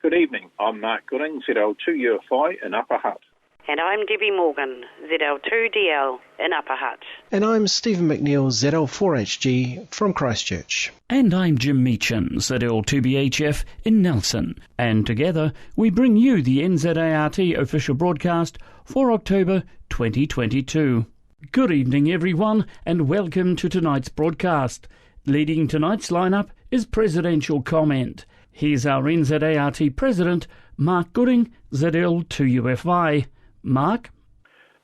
Good evening. I'm Mark Gooding, ZL2UFI in Upper Hutt. And I'm Debbie Morgan, ZL2DL in Upper Hutt. And I'm Stephen McNeill, ZL4HG from Christchurch. And I'm Jim Meacham, ZL2BHF in Nelson. And together we bring you the NZART official broadcast for October 2022. Good evening everyone and welcome to tonight's broadcast. Leading tonight's lineup is Presidential Comment. Here's our NZART President, Mark Gooding, ZL2UFI. Mark?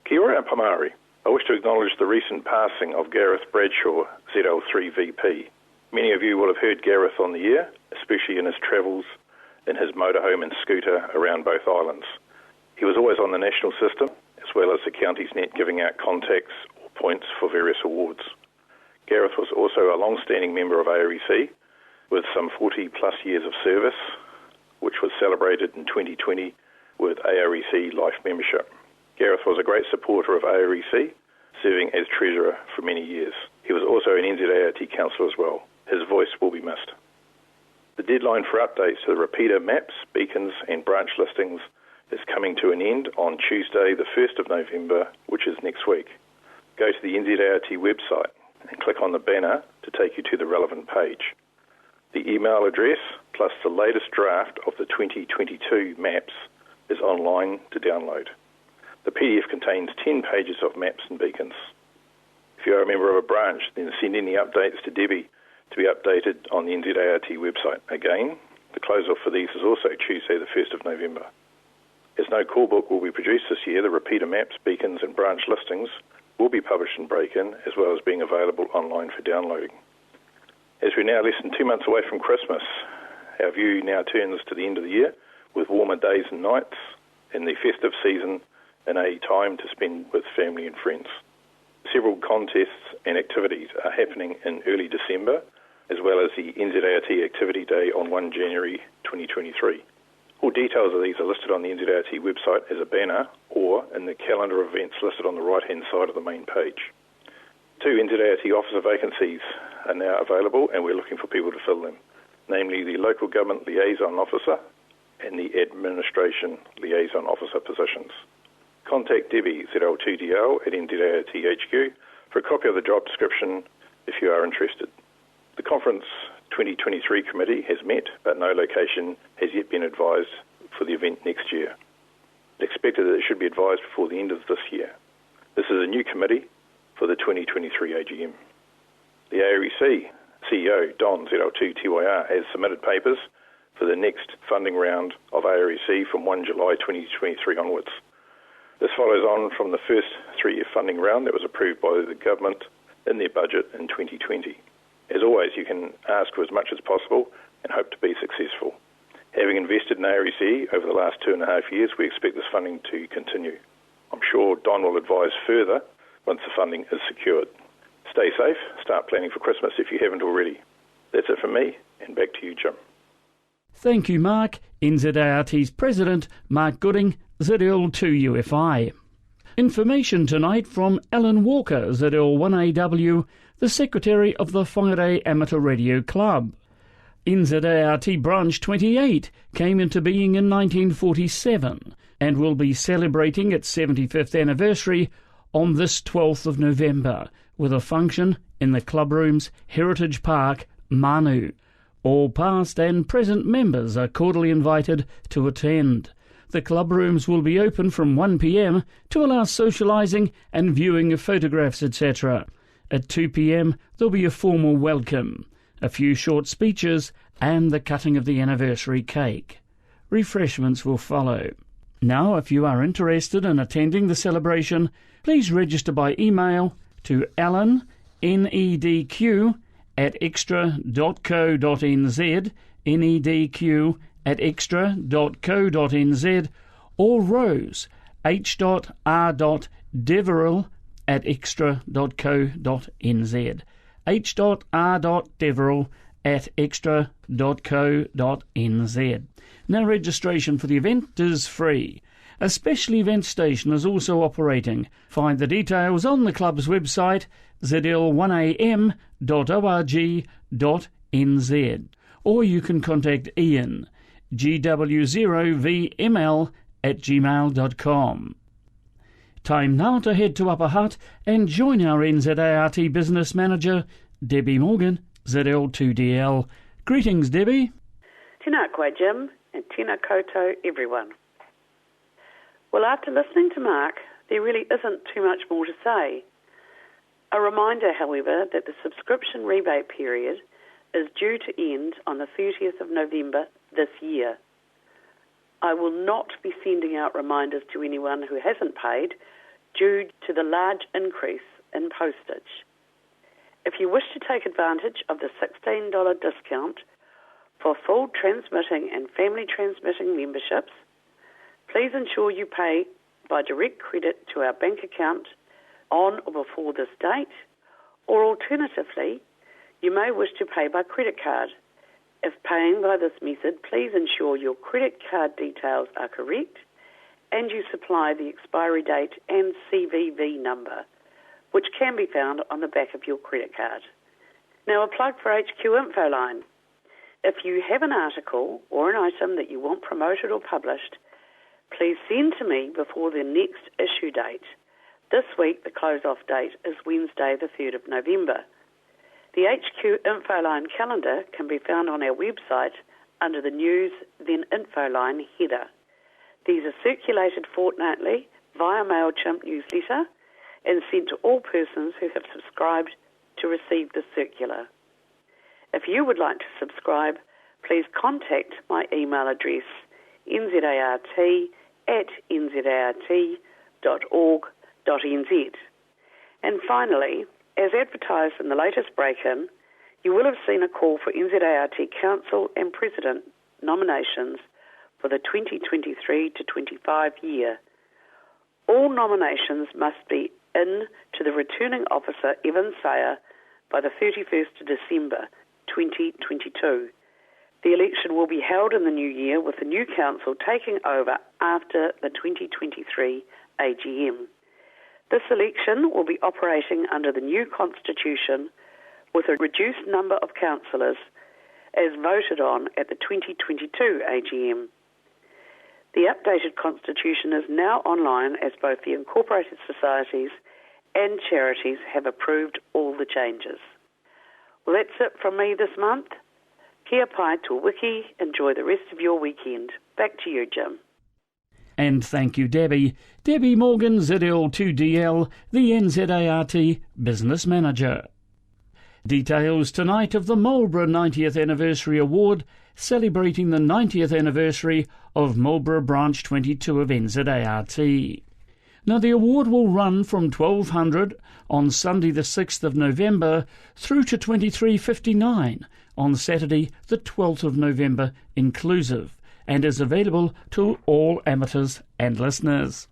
Kia ora, Pamari. I wish to acknowledge the recent passing of Gareth Bradshaw, ZL3VP. Many of you will have heard Gareth on the air, especially in his travels in his motorhome and scooter around both islands. He was always on the national system, as well as the county's net, giving out contacts or points for various awards. Gareth was also a long-standing member of AREC, with some 40 plus years of service, which was celebrated in 2020 with AREC Life membership. Gareth was a great supporter of AREC, serving as Treasurer for many years. He was also an NZART councillor as well. His voice will be missed. The deadline for updates to the repeater maps, beacons and branch listings is coming to an end on Tuesday the 1st of November, which is next week. Go to the NZART website and click on the banner to take you to the relevant page. The email address plus the latest draft of the 2022 maps is online to download. The PDF contains 10 pages of maps and beacons. If you are a member of a branch, then send any updates to Debbie to be updated on the NZART website. Again, the close-off for these is also Tuesday the 1st of November. As no call book will be produced this year, the repeater maps, beacons and branch listings will be published in Break-In, as well as being available online for downloading. As we're now less than 2 months away from Christmas, our view now turns to the end of the year with warmer days and nights and the festive season and a time to spend with family and friends. Several contests and activities are happening in early December, as well as the NZART Activity Day on 1 January 2023. All details of these are listed on the NZART website as a banner or in the calendar of events listed on the right-hand side of the main page. 2 NZART officer vacancies are now available and we're looking for people to fill them, namely the Local Government Liaison Officer and the Administration Liaison Officer positions. Contact Debbie, ZL2DL at NZART HQ for a copy of the job description if you are interested. The Conference 2023 Committee has met, but no location has yet been advised for the event next year. It's expected that it should be advised before the end of this year. This is a new committee for the 2023 AGM. The AREC CEO, Don ZL2TYR, has submitted papers for the next funding round of AREC from 1 July 2023 onwards. This follows on from the first 3-year funding round that was approved by the government in their budget in 2020. As always, you can ask for as much as possible and hope to be successful. Having invested in AREC over the last 2.5 years, we expect this funding to continue. I'm sure Don will advise further once the funding is secured. Stay safe, start planning for Christmas if you haven't already. That's it from me, and back to you, Jim. Thank you, Mark. NZART's President, Mark Gooding, ZL2UFI. Information tonight from Alan Walker, ZL1AW, the Secretary of the Whangarei Amateur Radio Club. NZART Branch 28 came into being in 1947 and will be celebrating its 75th anniversary on this 12th of November with a function in the clubroom's Heritage Park, Manu. All past and present members are cordially invited to attend. The clubrooms will be open from 1 p.m. to allow socialising and viewing of photographs, etc. At 2 p.m. there'll be a formal welcome, a few short speeches and the cutting of the anniversary cake. Refreshments will follow. Now, if you are interested in attending the celebration, please register by email to Alan, NEDQ, at extra.co.nz, nedq@extra.co.nz, or Rose, h.r.deverill at extra.co.nz, h.r.deverill at extra.co.nz. Now, registration for the event is free. A special event station is also operating. Find the details on the club's website, zl1am.org.nz, or you can contact Ian, gw0vml@gmail.com. Time now to head to Upper Hutt and join our NZART business manager, Debbie Morgan, ZL2DL. Greetings, Debbie. Tēnā koe, Jim, and tēnā koutou, everyone. Well, after listening to Mark, there really isn't too much more to say. A reminder, however, that the subscription rebate period is due to end on the 30th of November this year. I will not be sending out reminders to anyone who hasn't paid due to the large increase in postage. If you wish to take advantage of the $16 discount for full transmitting and family transmitting memberships, please ensure you pay by direct credit to our bank account on or before this date, or alternatively, you may wish to pay by credit card. If paying by this method, please ensure your credit card details are correct and you supply the expiry date and CVV number, which can be found on the back of your credit card. Now, a plug for HQ Infoline. If you have an article or an item that you want promoted or published, please send to me before the next issue date. This week, the close-off date is Wednesday, the 3rd of November. The HQ Infoline calendar can be found on our website under the News, then Infoline header. These are circulated fortnightly via MailChimp newsletter and sent to all persons who have subscribed to receive the circular. If you would like to subscribe, please contact my email address, nzart@nzart.org.nz. And finally, as advertised in the latest break-in, you will have seen a call for NZART Council and President nominations for the 2023 to 25 year. All nominations must be in to the returning officer, Evan Sayer, by the 31st of December 2022. The election will be held in the new year, with the new council taking over after the 2023 AGM. This election will be operating under the new constitution with a reduced number of councillors as voted on at the 2022 AGM. The updated constitution is now online, as both the incorporated societies and charities have approved all the changes. Well, that's it from me this month. Kia pai tō wiki. Enjoy the rest of your weekend. Back to you, Jim. And thank you, Debbie. Debbie Morgan, ZL2DL, the NZART Business Manager. Details tonight of the Marlborough 90th Anniversary Award, celebrating the 90th anniversary of Marlborough Branch 22 of NZART. Now, the award will run from 1200 on Sunday the 6th of November through to 23:59 on Saturday the 12th of November inclusive, and is available to all amateurs and listeners.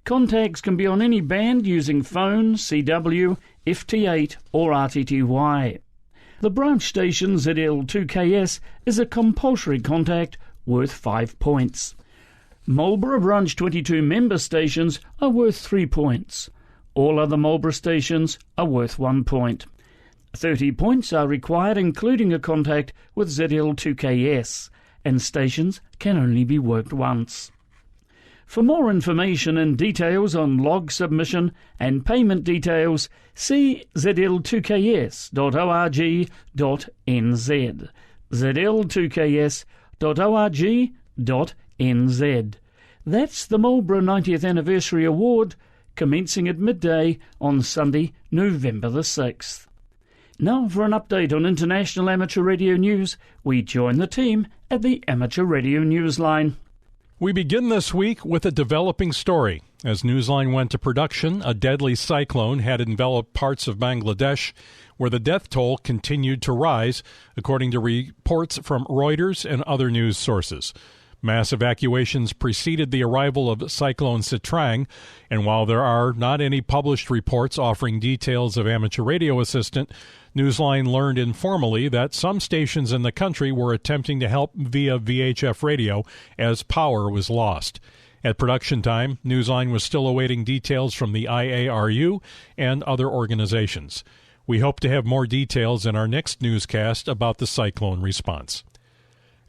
Contacts can be on any band using phone, CW, FT8 or RTTY. The branch station ZL2KS is a compulsory contact worth 5 points. Marlborough Branch 22 member stations are worth 3 points. All other Marlborough stations are worth 1 point. 30 points are required, including a contact with ZL2KS, and stations can only be worked once. For more information and details on log submission and payment details, see zl2ks.org.nz. zl2ks.org.nz. That's the Marlborough 90th Anniversary Award, commencing at midday on Sunday, November the 6th. Now for an update on international amateur radio news, we join the team at the Amateur Radio Newsline. We begin this week with a developing story. As Newsline went to production, a deadly cyclone had enveloped parts of Bangladesh, where the death toll continued to rise, according to reports from Reuters and other news sources. Mass evacuations preceded the arrival of Cyclone Sitrang, and while there are not any published reports offering details of amateur radio assistant, Newsline learned informally that some stations in the country were attempting to help via VHF radio as power was lost. At production time, Newsline was still awaiting details from the IARU and other organizations. We hope to have more details in our next newscast about the cyclone response.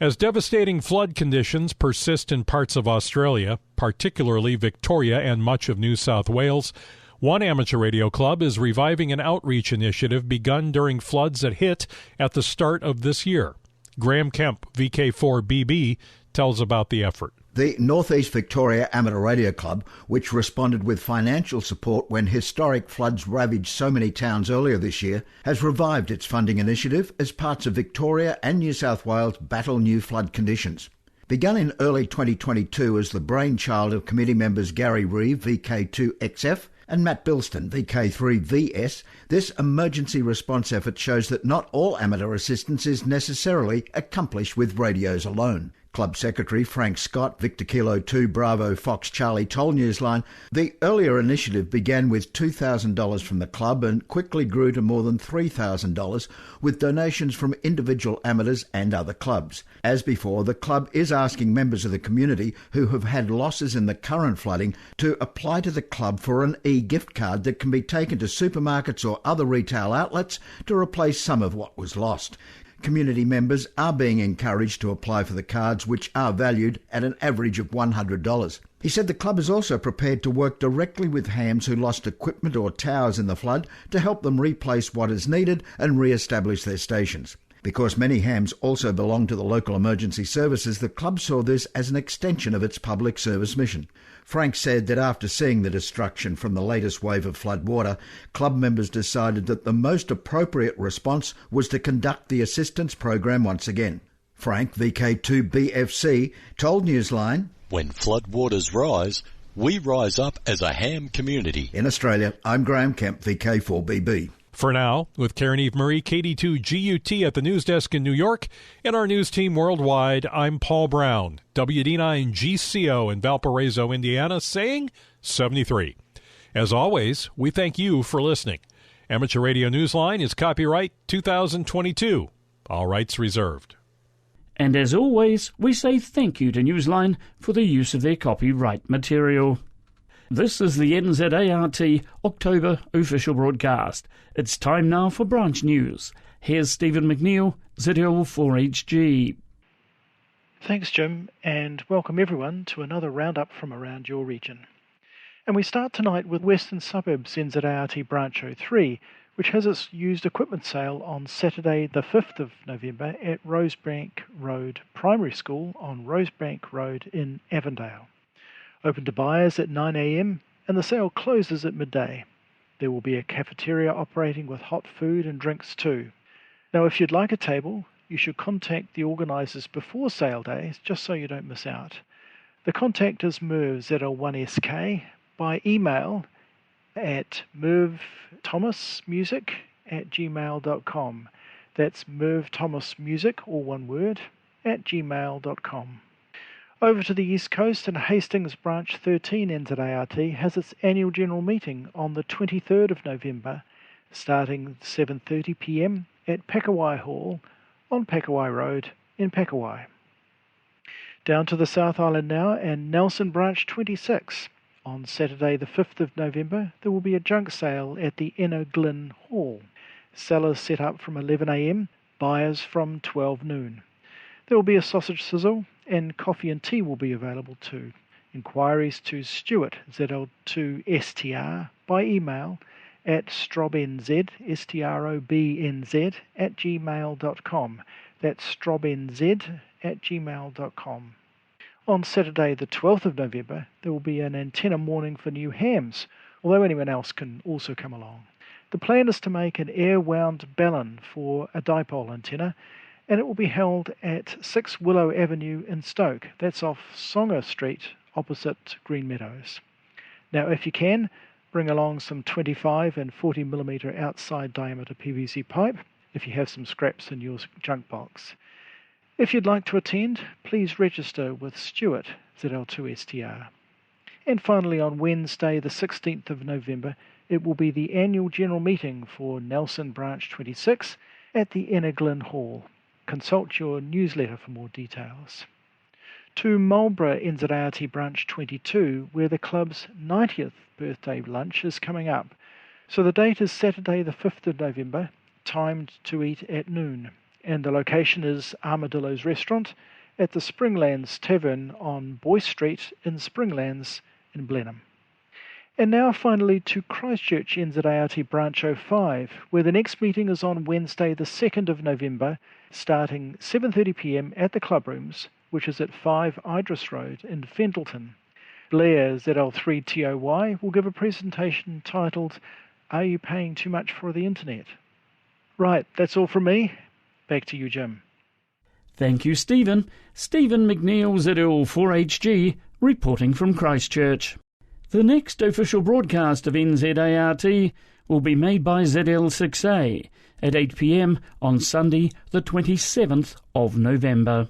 As devastating flood conditions persist in parts of Australia, particularly Victoria and much of New South Wales, one amateur radio club is reviving an outreach initiative begun during floods that hit at the start of this year. Graham Kemp, VK4BB, tells about the effort. The North East Victoria Amateur Radio Club, which responded with financial support when historic floods ravaged so many towns earlier this year, has revived its funding initiative as parts of Victoria and New South Wales battle new flood conditions. Begun in early 2022 as the brainchild of committee members Gary Reeve, VK2XF, and Matt Bilston, VK3VS, this emergency response effort shows that not all amateur assistance is necessarily accomplished with radios alone. Club Secretary Frank Scott, Victor Kilo 2 Bravo Fox Charlie told Newsline the earlier initiative began with $2,000 from the club and quickly grew to more than $3,000 with donations from individual amateurs and other clubs. As before, the club is asking members of the community who have had losses in the current flooding to apply to the club for an e-gift card that can be taken to supermarkets or other retail outlets to replace some of what was lost. Community members are being encouraged to apply for the cards, which are valued at an average of $100. He said the club is also prepared to work directly with hams who lost equipment or towers in the flood to help them replace what is needed and re-establish their stations. Because many hams also belong to the local emergency services, the club saw this as an extension of its public service mission. Frank said that after seeing the destruction from the latest wave of flood water, club members decided that the most appropriate response was to conduct the assistance program once again. Frank, VK2BFC, told Newsline, "When flood waters rise, we rise up as a ham community." In Australia, I'm Graham Kemp, VK4BB. For now, with Karen Eve Marie, KD2GUT at the news desk in New York, and our news team worldwide, I'm Paul Brown, WD9GCO in Valparaiso, Indiana, saying 73. As always, we thank you for listening. Amateur Radio Newsline is copyright 2022. All rights reserved. And as always, we say thank you to Newsline for the use of their copyright material. This is the NZART October official broadcast. It's time now for branch news. Here's Stephen McNeill, ZL4HG. Thanks, Jim, and welcome everyone to another roundup from around your region. And we start tonight with Western Suburbs NZART Branch 03, which has its used equipment sale on Saturday the 5th of November at Rosebank Road Primary School on Rosebank Road in Avondale. Open to buyers at 9 a.m. and the sale closes at midday. There will be a cafeteria operating with hot food and drinks too. Now, if you'd like a table, you should contact the organisers before sale days just so you don't miss out. The contact is Merv ZL1SK by email at mervthomasmusic@gmail.com. That's mervthomasmusic, all one word, @gmail.com. Over to the East Coast, and Hastings Branch 13 NZART has its annual general meeting on the 23rd of November, starting 7:30 p.m. at Pakawai Hall on Pakawai Road in Pakawai. Down to the South Island now, and Nelson Branch 26. On Saturday the 5th of November, there will be a junk sale at the Enoglen Hall. Sellers set up from 11 a.m, buyers from 12 noon. There will be a sausage sizzle, and coffee and tea will be available too. Inquiries to Stuart, ZL2STR, by email at strobnz, strobnz, @gmail.com. That's strobnz@gmail.com. On Saturday the 12th of November, there will be an antenna morning for new hams, although anyone else can also come along. The plan is to make an air-wound ballon for a dipole antenna, and it will be held at 6 Willow Avenue in Stoke. That's off Songer Street, opposite Green Meadows. Now, if you can, bring along some 25 and 40mm outside diameter PVC pipe if you have some scraps in your junk box. If you'd like to attend, please register with Stuart, ZL2STR. And finally, on Wednesday, the 16th of November, it will be the annual general meeting for Nelson Branch 26 at the Enoglen Hall. Consult your newsletter for more details. To Marlborough NZART Branch 22, where the club's 90th birthday lunch is coming up. So the date is Saturday the 5th of November, timed to eat at noon. and the location is Armadillo's Restaurant at the Springlands Tavern on Boyce Street in Springlands in Blenheim. And now finally to Christchurch NZART Branch 05, where the next meeting is on Wednesday the 2nd of November, starting 7:30pm at the club rooms, which is at 5 Idris Road in Fendleton. Blair, ZL3TOY, will give a presentation titled, Are You Paying Too Much for the Internet? Right, that's all from me. Back to you, Jim. Thank you, Stephen. Stephen McNeill, ZL4HG, reporting from Christchurch. The next official broadcast of NZART will be made by ZL6A at 8pm on Sunday the 27th of November.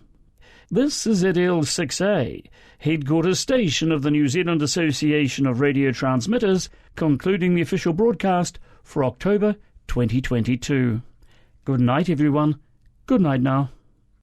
This is ZL6A, headquarters station of the New Zealand Association of Radio Transmitters, concluding the official broadcast for October 2022. Good night, everyone. Good night now.